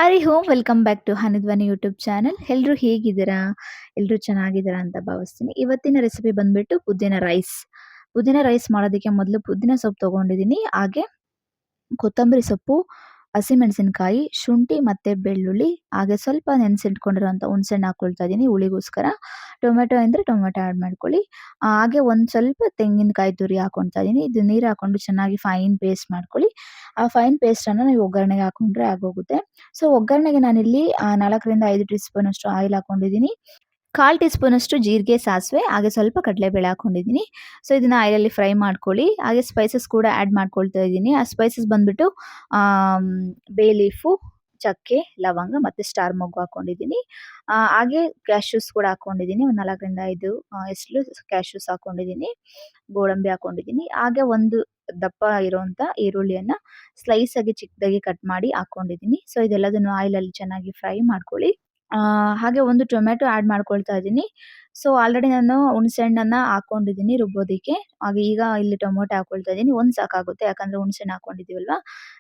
Hari Om! Welcome back to Hanidhwani YouTube channel. ಎಲ್ರೂ ಹೇಗಿದ್ದೀರಾ? ಎಲ್ರೂ ಚೆನ್ನಾಗಿದ್ದೀರಾ ಅಂತ ಭಾವಿಸ್ತೀನಿ. ಇವತ್ತಿನ ರೆಸಿಪಿ ಬಂದ್ಬಿಟ್ಟು ಪುದೀನ ರೈಸ್. ಪುದೀನ ರೈಸ್ ಮಾಡೋದಕ್ಕೆ ಮೊದಲು ಪುದೀನ ಸೊಪ್ಪು ತಗೊಂಡಿದ್ದೀನಿ. ಹಾಗೆ ಕೊತ್ತಂಬರಿ ಸೊಪ್ಪು, ಹಸಿಮೆಣಸಿನಕಾಯಿ, ಶುಂಠಿ ಮತ್ತೆ ಬೆಳ್ಳುಳ್ಳಿ, ಹಾಗೆ ಸ್ವಲ್ಪ ನೆನೆಸಿಟ್ಕೊಂಡಿರುವಂಥ ಹುಣಸೆಹಣ್ಣು ಹಾಕೊಳ್ತಾ ಇದ್ದೀನಿ ಹುಳಿಗೋಸ್ಕರ. ಟೊಮೆಟೊ ಇದ್ರೆ ಟೊಮೆಟೊ ಆಡ್ ಮಾಡ್ಕೊಳ್ಳಿ. ಹಾಗೆ ಒಂದು ಸ್ವಲ್ಪ ತೆಂಗಿನಕಾಯಿ ತುರಿ ಹಾಕೊಳ್ತಾ ಇದ್ದೀನಿ. ಇದು ನೀರು ಹಾಕೊಂಡು ಚೆನ್ನಾಗಿ ಫೈನ್ ಪೇಸ್ಟ್ ಮಾಡ್ಕೊಳ್ಳಿ. ಆ ಫೈನ್ ಪೇಸ್ಟನ್ನು ನೀವು ಒಗ್ಗರಣೆಗೆ ಹಾಕೊಂಡ್ರೆ ಆಗೋಗುತ್ತೆ. ಸೊ ಒಗ್ಗರಣೆಗೆ ನಾನಿಲ್ಲಿ 4ರಿಂದ 5 ಟೀ ಸ್ಪೂನ್ ಅಷ್ಟು ಆಯಿಲ್ ಹಾಕೊಂಡಿದ್ದೀನಿ. 1/4 ಟೀ ಸ್ಪೂನಷ್ಟು ಜೀರಿಗೆ, ಸಾಸಿವೆ ಹಾಗೆ ಸ್ವಲ್ಪ ಕಡಲೆಬೇಳೆ ಹಾಕೊಂಡಿದ್ದೀನಿ. ಸೊ ಇದನ್ನ ಆಯಿಲಲ್ಲಿ ಫ್ರೈ ಮಾಡ್ಕೊಳ್ಳಿ. ಹಾಗೆ ಸ್ಪೈಸಸ್ ಕೂಡ ಆ್ಯಡ್ ಮಾಡ್ಕೊಳ್ತಾ ಇದ್ದೀನಿ. ಆ ಸ್ಪೈಸಸ್ ಬಂದ್ಬಿಟ್ಟು ಆಮ್, ಬೇ ಲೀಫು, ಚಕ್ಕೆ, ಲವಂಗ ಮತ್ತು ಸ್ಟಾರ್ ಮೊಗ್ಗು ಹಾಕೊಂಡಿದ್ದೀನಿ. ಹಾಗೆ ಕ್ಯಾಶ್ಯೂಸ್ ಕೂಡ ಹಾಕೊಂಡಿದ್ದೀನಿ. ಒಂದು 4ರಿಂದ 5 ಎಸ್ಲು ಕ್ಯಾಶ್ಯೂಸ್ ಹಾಕೊಂಡಿದ್ದೀನಿ. ಗೋಡಂಬಿ ಹಾಕೊಂಡಿದ್ದೀನಿ. ಹಾಗೆ ಒಂದು ದಪ್ಪ ಇರೋಂಥ ಈರುಳ್ಳಿಯನ್ನ ಸ್ಲೈಸ್ ಆಗಿ ಚಿಕ್ಕದಾಗಿ ಕಟ್ ಮಾಡಿ ಹಾಕೊಂಡಿದ್ದೀನಿ. ಸೊ ಇದೆಲ್ಲದನ್ನು ಆಯಿಲಲ್ಲಿ ಚೆನ್ನಾಗಿ ಫ್ರೈ ಮಾಡ್ಕೊಳ್ಳಿ. ಹಾಗೆ ಒಂದು ಟೊಮೆಟೊ ಆಡ್ ಮಾಡ್ಕೊಳ್ತಾ ಇದ್ದೀನಿ. ಸೊ ಆಲ್ರೆಡಿ ನಾನು ಹುಣಸೆಹಣ್ಣನ್ನ ಹಾಕೊಂಡಿದ್ದೀನಿ ರುಬ್ಬೋದಿಕ್ಕೆ. ಹಾಗೆ ಈಗ ಇಲ್ಲಿ ಟೊಮೊಟೊ ಹಾಕೊಳ್ತಾ ಇದ್ದೀನಿ. ಒಂದು ಸಾಕಾಗುತ್ತೆ, ಯಾಕಂದ್ರೆ ಹುಣಸೆಹಣ್ಣು ಹಾಕೊಂಡಿದ್ದೀವಲ್ವಾ,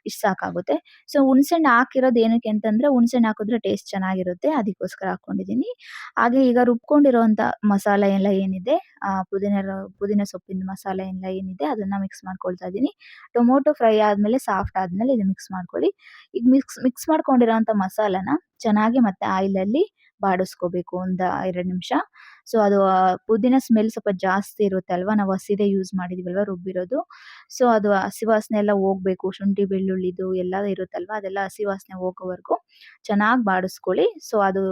ಇಷ್ಟು ಸಾಕಾಗುತ್ತೆ. ಸೊ ಹುಣಸೆಹಣ್ಣು ಹಾಕಿರೋದು ಏನಕ್ಕೆ ಅಂತಂದ್ರೆ ಹುಣಸೆಹಣ್ಣು ಹಾಕಿದ್ರೆ ಟೇಸ್ಟ್ ಚೆನ್ನಾಗಿರುತ್ತೆ, ಅದಕ್ಕೋಸ್ಕರ ಹಾಕೊಂಡಿದ್ದೀನಿ. ಹಾಗೆ ಈಗ ರುಬ್ಕೊಂಡಿರೋಂಥ ಮಸಾಲೆ ಎಲ್ಲ ಏನಿದೆ, ಪುದೀನ ಸೊಪ್ಪಿನ ಮಸಾಲೆ ಎಲ್ಲ ಏನಿದೆ ಅದನ್ನ ಮಿಕ್ಸ್ ಮಾಡ್ಕೊಳ್ತಾ ಇದ್ದೀನಿ. ಟೊಮೊಟೊ ಫ್ರೈ ಆದಮೇಲೆ ಸಾಫ್ಟ್ ಆದಮೇಲೆ ಇದು ಮಿಕ್ಸ್ ಮಾಡ್ಕೊಳ್ಳಿ. ಈಗ ಮಿಕ್ಸ್ ಮಾಡ್ಕೊಂಡಿರೋಂಥ ಮಸಾಲನ ಚೆನ್ನಾಗಿ ಮತ್ತೆ ಆಯಿಲಲ್ಲಿ ಬಾಡಿಸ್ಕೋಬೇಕು ಒಂದು 2 ನಿಮಿಷ. ಸೊ ಅದು ಪುದೀನ ಸ್ಮೆಲ್ ಸ್ವಲ್ಪ ಜಾಸ್ತಿ ಇರುತ್ತೆ ಅಲ್ವಾ, ನಾವು ಹಸಿದೇ ಯೂಸ್ ಮಾಡಿದೀವಲ್ವಾ ರುಬ್ಬಿರೋದು. ಸೊ ಅದು ಹಸಿ ವಾಸನೆ ಎಲ್ಲ ಹೋಗ್ಬೇಕು. ಶುಂಠಿ ಬೆಳ್ಳುಳ್ಳಿದು ಎಲ್ಲ ಇರುತ್ತಲ್ವಾ, ಅದೆಲ್ಲ ಹಸಿ ವಾಸನೆ ಹೋಗೋವರೆಗೂ ಚೆನ್ನಾಗಿ ಬಾಡಿಸ್ಕೊಳ್ಳಿ. ಸೊ ಅದು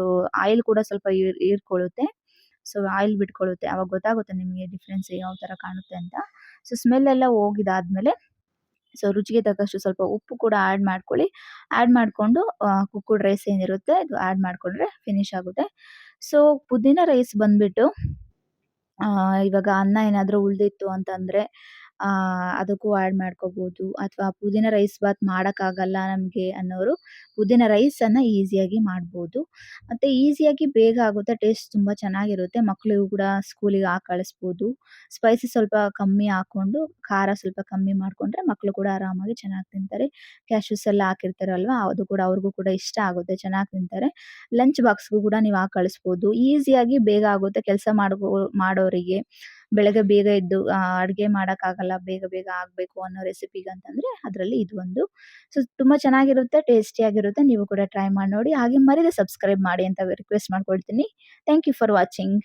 ಆಯಿಲ್ ಕೂಡ ಸ್ವಲ್ಪ ಹೀರ್ಕೊಳ್ಳುತ್ತೆ. So oil ಬಿಟ್ಕೊಳ್ಳುತ್ತೆ. ಆವಾಗ ಗೊತ್ತಾಗುತ್ತೆ ನಿಮಗೆ ಡಿಫ್ರೆನ್ಸ್ ಯಾವ ಥರ ಕಾಣುತ್ತೆ ಅಂತ. ಸೊ ಸ್ಮೆಲ್ ಎಲ್ಲ ಹೋಗಿದಾದ್ಮೇಲೆ ಸೊ ರುಚಿಗೆ ತಕ್ಕಷ್ಟು ಸ್ವಲ್ಪ ಉಪ್ಪು ಕೂಡ ಆಡ್ ಮಾಡ್ಕೊಳ್ಳಿ. ಆಡ್ ಮಾಡಿಕೊಂಡು ಕುಕ್ಕುಡ್ ರೈಸ್ ಏನಿರುತ್ತೆ ಅದು ಆಡ್ ಮಾಡಿಕೊಂಡ್ರೆ ಫಿನಿಶ್ ಆಗುತ್ತೆ. ಸೊ ಪುದೀನ ರೈಸ್ ಬಂದ್ಬಿಟ್ಟು ಇವಾಗ ಅನ್ನ ಏನಾದರೂ ಉಳಿದಿತ್ತು ಅಂತಂದರೆ ಅದಕ್ಕೂ ಆ್ಯಡ್ ಮಾಡ್ಕೋಬೋದು. ಅಥವಾ ಪುದೀನ ರೈಸ್ ಬಾತ್ ಮಾಡೋಕ್ಕಾಗಲ್ಲ ನಮಗೆ ಅನ್ನೋರು ಪುದೀನ ರೈಸನ್ನು ಈಸಿಯಾಗಿ ಮಾಡ್ಬೋದು. ಮತ್ತು ಈಸಿಯಾಗಿ ಬೇಗ ಆಗುತ್ತೆ, ಟೇಸ್ಟ್ ತುಂಬ ಚೆನ್ನಾಗಿರುತ್ತೆ. ಮಕ್ಕಳಿಗೂ ಕೂಡ ಸ್ಕೂಲಿಗೆ ಹಾಕಿ ಕಳಿಸ್ಬೋದು. ಸ್ಪೈಸಿ ಸ್ವಲ್ಪ ಕಮ್ಮಿ ಹಾಕ್ಕೊಂಡು, ಖಾರ ಸ್ವಲ್ಪ ಕಮ್ಮಿ ಮಾಡಿಕೊಂಡ್ರೆ ಮಕ್ಕಳು ಕೂಡ ಆರಾಮಾಗಿ ಚೆನ್ನಾಗಿ ತಿಂತಾರೆ. ಕ್ಯಾಶ್ಯೂಸ್ ಎಲ್ಲ ಹಾಕಿರ್ತಾರಲ್ವ, ಅದು ಕೂಡ ಅವ್ರಿಗೂ ಕೂಡ ಇಷ್ಟ ಆಗುತ್ತೆ, ಚೆನ್ನಾಗಿ ತಿಂತಾರೆ. ಲಂಚ್ ಬಾಕ್ಸ್‌ಗೂ ಕೂಡ ನೀವು ಹಾಕಿ ಕಳಿಸ್ಬೋದು. ಈಸಿಯಾಗಿ ಬೇಗ ಆಗುತ್ತೆ ಕೆಲಸ ಮಾಡೋರಿಗೆ. ಬೆಳಗ್ಗೆ ಬೇಗ ಎದ್ದು ಅಡುಗೆ ಮಾಡೋಕ್ಕಾಗಲ್ಲ, ಬೇಗ ಬೇಗ ಆಗಬೇಕು ಅನ್ನೋ ರೆಸಿಪಿಗಂತಂದರೆ ಅದರಲ್ಲಿ ಇದು ಒಂದು. ಸೊ ತುಂಬ ಚೆನ್ನಾಗಿರುತ್ತೆ, ಟೇಸ್ಟಿಯಾಗಿರುತ್ತೆ. ನೀವು ಕೂಡ ಟ್ರೈ ಮಾಡಿ ನೋಡಿ. ಹಾಗೆ ಮರೀದೆ ಸಬ್ಸ್ಕ್ರೈಬ್ ಮಾಡಿ ಅಂತ ರಿಕ್ವೆಸ್ಟ್ ಮಾಡ್ಕೊಳ್ತೀನಿ. Thank you for watching.